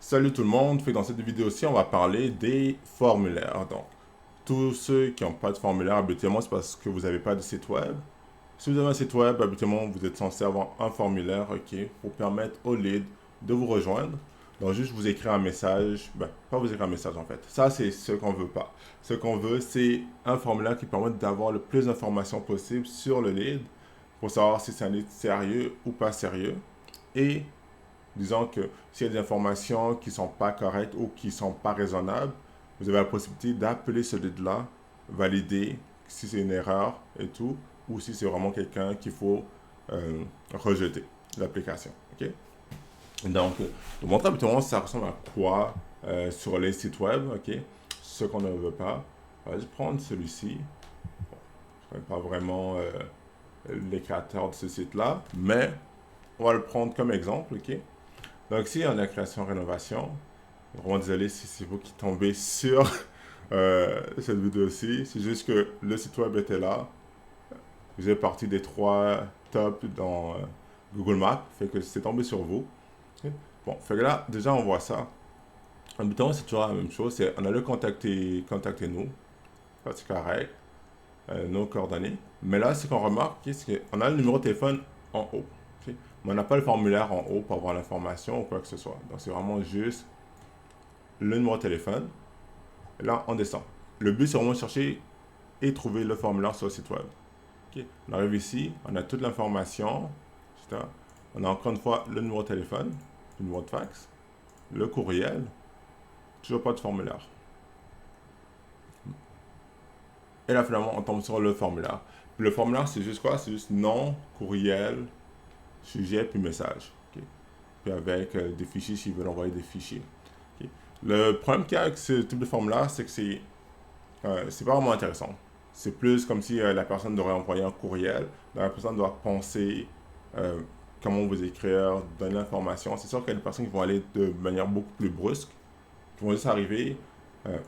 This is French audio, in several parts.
Salut tout le monde, dans cette vidéo-ci, on va parler des formulaires. Donc, tous ceux qui n'ont pas de formulaire, habituellement, c'est parce que vous n'avez pas de site web. Si vous avez un site web, habituellement, vous êtes censé avoir un formulaire, ok, pour permettre au lead de vous rejoindre. Donc, juste vous écrire un message, pas vous écrire un message en fait. Ça, c'est ce qu'on veut pas. Ce qu'on veut, c'est un formulaire qui permet d'avoir le plus d'informations possible sur le lead pour savoir si c'est un lead sérieux ou pas sérieux. Et disons que s'il y a des informations qui ne sont pas correctes ou qui ne sont pas raisonnables, vous avez la possibilité d'appeler ce lead-là, valider si c'est une erreur et tout, ou si c'est vraiment quelqu'un qu'il faut rejeter l'application. Ok. Donc, de montrer habituellement ça ressemble à quoi sur les sites web, ok, ce qu'on ne veut pas. On va juste prendre celui-ci. Bon, je ne connais pas vraiment les créateurs de ce site-là, mais on va le prendre comme exemple, ok. Donc ici, on a création-rénovation. Vraiment désolé si c'est vous qui tombez sur cette vidéo-ci. C'est juste que le site web était là. Vous êtes parti des trois tops dans Google Maps. Fait que c'est tombé sur vous. Ok. Bon, fait que là, déjà, on voit ça. En bouton, c'est toujours la même chose. C'est, on a le contactez-nous. Ça, c'est correct. Nos coordonnées. Mais là, ce qu'on remarque, c'est qu'on a le numéro de téléphone en haut. Ok. Mais on n'a pas le formulaire en haut pour avoir l'information ou quoi que ce soit. Donc, c'est vraiment juste le numéro de téléphone. Et là, on descend. Le but, c'est vraiment de chercher et trouver le formulaire sur le site web. Ok. On arrive ici, on a toute l'information. Etc. On a encore une fois le numéro de téléphone, le numéro de fax, le courriel. Toujours pas de formulaire. Et là, finalement, on tombe sur le formulaire. Puis le formulaire, c'est juste quoi? C'est juste nom, courriel, sujet, puis message. Ok. Puis avec des fichiers s'ils veulent envoyer des fichiers. Ok. Le problème qu'il y a avec ce type de formulaire, c'est que c'est pas vraiment intéressant. C'est plus comme si la personne devrait envoyer un courriel, la personne doit penser euh, comment vous écrire, donner l'information. C'est sûr qu'il y a des personnes qui vont aller de manière beaucoup plus brusque, qui vont juste arriver. euh,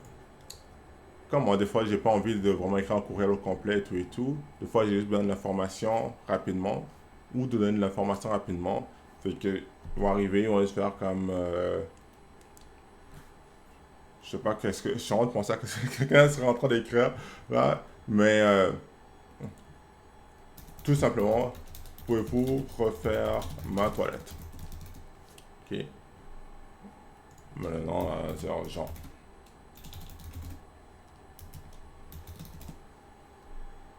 Comme moi, des fois, j'ai pas envie de vraiment écrire un courriel au complet et tout et tout. Des fois, j'ai juste besoin de l'information rapidement ou de donner de l'information rapidement. Fait que, ils vont arriver, ils vont juste faire comme je sais pas qu'est-ce que. Je suis en train de penser à ce que quelqu'un serait en train d'écrire là, mais tout simplement, pouvez-vous refaire ma toilette? Ok. Maintenant, c'est urgent.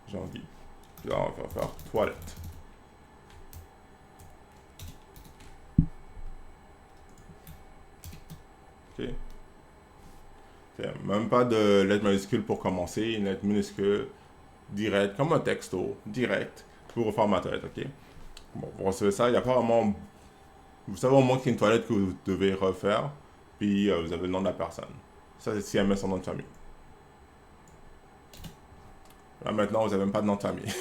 J'ai envie. Puis là, on va faire toilette. Ok. Même pas de lettre majuscule pour commencer, une lettre minuscule, direct, comme un texto, direct, pour refaire ma toilette, ok? Bon, vous recevez ça, il n'y a pas vraiment. Vous savez au moins qu'il y a une toilette que vous devez refaire, puis vous avez le nom de la personne. Ça, c'est si elle met son nom de famille. Là, maintenant, vous n'avez même pas de nom de famille.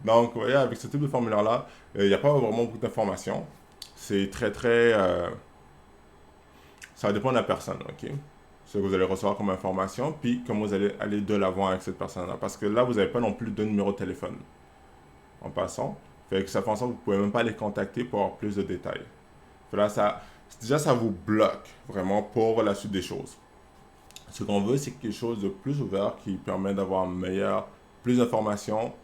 Donc, vous voyez, avec ce type de formulaire-là, il n'y a pas vraiment beaucoup d'informations. C'est très. Ça dépend de la personne, ok? Ce que vous allez recevoir comme information, puis comment vous allez aller de l'avant avec cette personne-là. Parce que là, vous n'avez pas non plus de numéro de téléphone en passant. Fait que ça fait en sorte que vous ne pouvez même pas les contacter pour avoir plus de détails. Fait là, déjà, ça vous bloque vraiment pour la suite des choses. Ce qu'on veut, c'est quelque chose de plus ouvert qui permet d'avoir plus d'informations,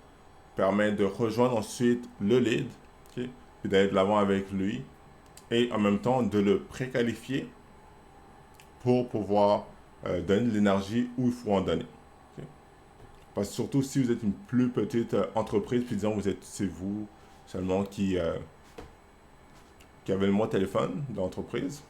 permet de rejoindre ensuite le lead, ok, puis d'aller de l'avant avec lui, et en même temps de le préqualifier pour pouvoir donner de l'énergie où il faut en donner. Ok. Parce que surtout si vous êtes une plus petite entreprise, puis disons c'est vous seulement qui avez le mot téléphone de l'entreprise,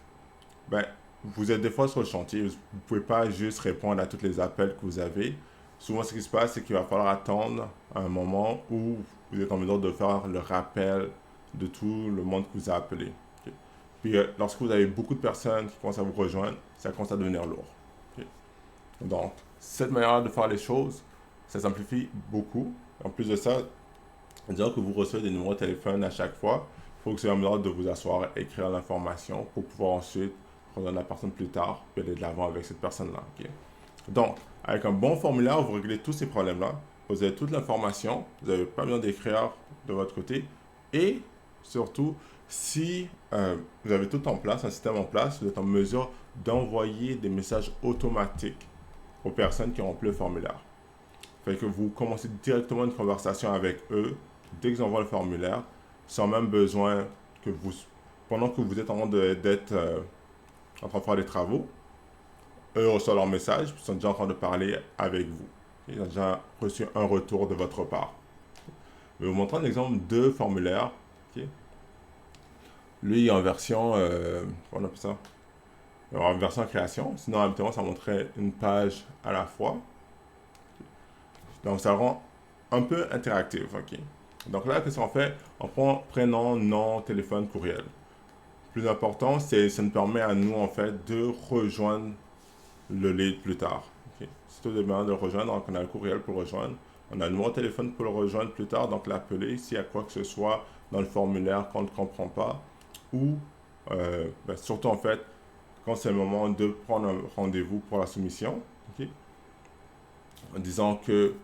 ben, vous êtes des fois sur le chantier, vous ne pouvez pas juste répondre à tous les appels que vous avez. Souvent, ce qui se passe, c'est qu'il va falloir attendre un moment où vous êtes en mesure de faire le rappel de tout le monde que vous a appelé. Ok. Puis, lorsque vous avez beaucoup de personnes qui commencent à vous rejoindre, ça commence à devenir lourd. Ok. Donc, cette manière de faire les choses, ça simplifie beaucoup. En plus de ça, dire que vous recevez des numéros de téléphone à chaque fois, il faut que c'est en mesure de vous asseoir, écrire l'information pour pouvoir ensuite rejoindre la personne plus tard puis aller de l'avant avec cette personne-là. Ok. Donc, avec un bon formulaire, vous réglez tous ces problèmes-là. Vous avez toute l'information, vous n'avez pas besoin d'écrire de votre côté et Surtout si vous avez tout en place, un système en place, vous êtes en mesure d'envoyer des messages automatiques aux personnes qui ont rempli le formulaire. Fait que vous commencez directement une conversation avec eux dès qu'ils envoient le formulaire, sans même besoin que vous, pendant que vous êtes en train d'être en train de faire des travaux, eux reçoivent leur message, ils sont déjà en train de parler avec vous. Ils ont déjà reçu un retour de votre part. Je vais vous montrer un exemple de formulaire. Ok. Lui, il est en version, on appelle ça, en version création. Sinon, habituellement, ça montrait une page à la fois. Donc, ça rend un peu interactif. Ok. Donc là, qu'est-ce qu'on fait? On prend prénom, nom, téléphone, courriel. Le plus important, c'est ça nous permet à nous, en fait, de rejoindre le lead plus tard. Okay. Si tout est bien de le rejoindre, donc on a le courriel pour le rejoindre. On a le numéro de téléphone pour le rejoindre plus tard, donc l'appeler s'il y a quoi que ce soit dans le formulaire qu'on ne comprend pas. Ou, surtout en fait, quand c'est le moment de prendre un rendez-vous pour la soumission, okay, en disant que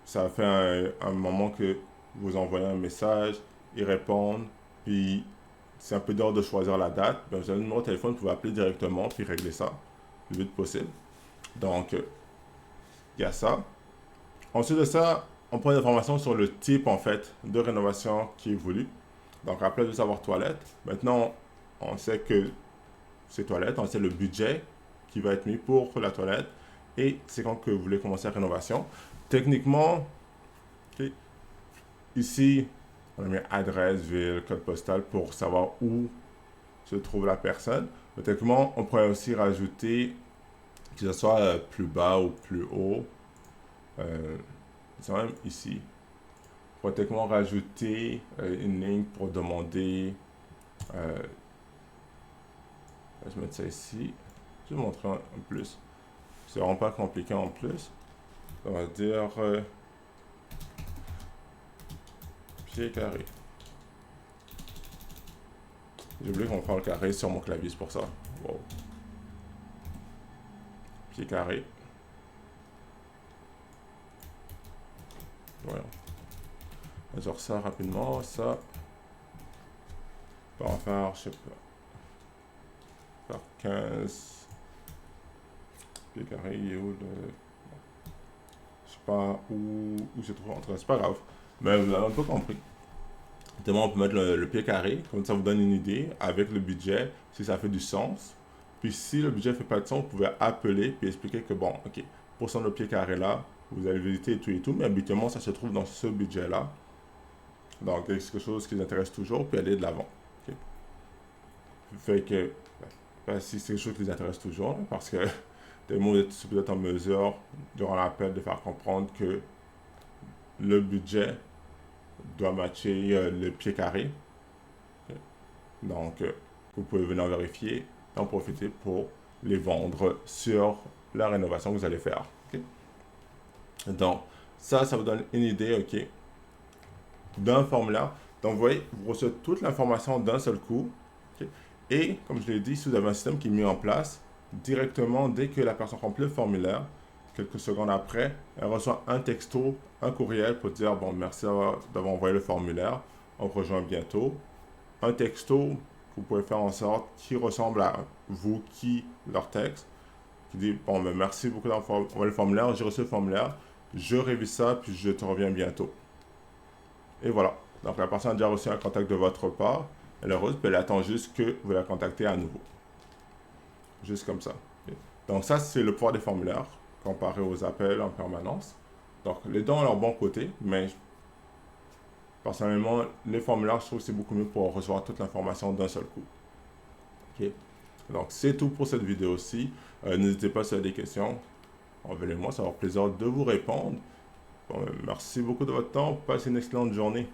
ça fait un moment que vous envoyez un message, ils répondent, puis c'est un peu d'ordre de choisir la date, ben, vous avez le numéro de téléphone, vous pouvez appeler directement, puis régler ça le vite possible. Donc, il y a ça. Ensuite de ça, on prend des informations sur le type, en fait, de rénovation qui est voulu. Donc, après de savoir toilette, maintenant, on sait que c'est toilette, on sait le budget qui va être mis pour la toilette et c'est quand que vous voulez commencer la rénovation. Techniquement, okay, ici, on a mis adresse, ville, code postal pour savoir où se trouve la personne. Mais techniquement, on pourrait aussi rajouter, que ce soit plus bas ou plus haut, c'est même ici. On pourrait techniquement rajouter une ligne pour demander. Je vais mettre ça ici. Je vais montrer un plus. C'est vraiment pas compliqué en plus. On va dire pied carré. J'ai oublié qu'on prend le carré sur mon clavier, c'est pour ça. Wow. Pied carré. Voilà. On va dire ça rapidement, ça. On va en faire, je sais pas. Faire 15. Pied carré, il est où le. Je sais pas où c'est trouvé entre. C'est pas grave. Mais vous avez un peu compris. Tellement on peut mettre le pied carré, comme ça vous donne une idée avec le budget, si ça fait du sens. Puis si le budget ne fait pas de sens, vous pouvez appeler puis expliquer que bon, ok, pour ce pied carré là, vous allez visiter et tout, mais habituellement ça se trouve dans ce budget là. Donc c'est quelque chose qui vous intéresse toujours, puis aller de l'avant. Okay. Fait que, si c'est quelque chose qui vous intéresse toujours, parce que vous êtes en mesure, durant l'appel, de faire comprendre que le budget doit matcher le pied carré. Okay. Donc, vous pouvez venir vérifier et en profiter pour les vendre sur la rénovation que vous allez faire. Okay. Donc, ça vous donne une idée, ok, d'un formulaire. Donc, vous voyez, vous recevez toute l'information d'un seul coup. Okay. Et, comme je l'ai dit, si vous avez un système qui est mis en place, directement, dès que la personne remplit le formulaire, quelques secondes après, elle reçoit un texto, un courriel pour dire bon, merci d'avoir envoyé le formulaire, on rejoint bientôt. Un texto que vous pouvez faire en sorte qui ressemble à vous, qui leur texte, qui dit bon, ben, merci beaucoup d'avoir envoyé le formulaire, j'ai reçu le formulaire, je révise ça, puis je te reviens bientôt. Et voilà. Donc la personne a déjà reçu un contact de votre part, elle est heureuse, puis elle attend juste que vous la contactez à nouveau. Juste comme ça. Donc ça, c'est le pouvoir des formulaires comparé aux appels en permanence. Donc, les deux ont leur bon côté, mais personnellement, les formulaires, je trouve que c'est beaucoup mieux pour recevoir toute l'information d'un seul coup. Ok. Donc, c'est tout pour cette vidéo-ci. N'hésitez pas si vous avez des questions. Envoyez-moi, ça va avoir plaisir de vous répondre. Bon, merci beaucoup de votre temps. Passez une excellente journée.